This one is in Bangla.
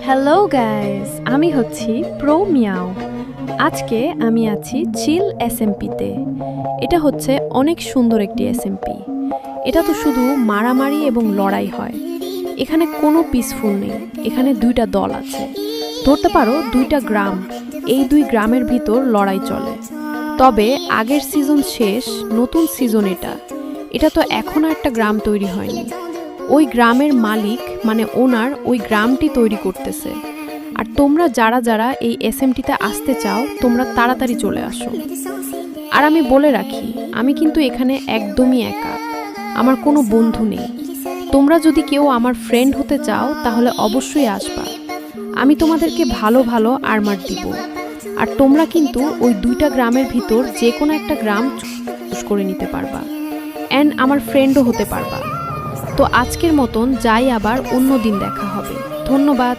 হ্যালো গাইস, আমি হচ্ছি প্রো মিয়াও। আজকে আমি আছি চিল এসএমপিতে। এটা হচ্ছে অনেক সুন্দর একটি এসএমপি। এটা তো শুধু মারামারি এবং লড়াই হয়। এখানে কোনো পিসফুল নেই। এখানে দুইটা দল আছে, ধরতে পারো দুইটা গ্রাম। এই দুই গ্রামের ভিতর লড়াই চলে। তবে আগের সিজন শেষ, নতুন সিজন এটা তো এখনও একটা গ্রাম তৈরি হয়নি। ওই গ্রামের মালিক মানে ওনার ওই গ্রামটি তৈরি করতেছে। আর তোমরা যারা যারা এই এসএমটিতে আসতে চাও তোমরা তাড়াতাড়ি চলে আসো। আর আমি বলে রাখি, আমি কিন্তু এখানে একদমই একা, আমার কোনো বন্ধু নেই। তোমরা যদি কেউ আমার ফ্রেন্ড হতে চাও তাহলে অবশ্যই আসবা। আমি তোমাদেরকে ভালো ভালো আর্মার দিব। আর তোমরা কিন্তু ওই দুইটা গ্রামের ভিতর যে কোনো একটা গ্রাম চুজ করে নিতে পারবা, অ্যান্ড আমার ফ্রেন্ডও হতে পারবা। তো আজকের মতন যাই, আবার অন্য দিন দেখা হবে। ধন্যবাদ।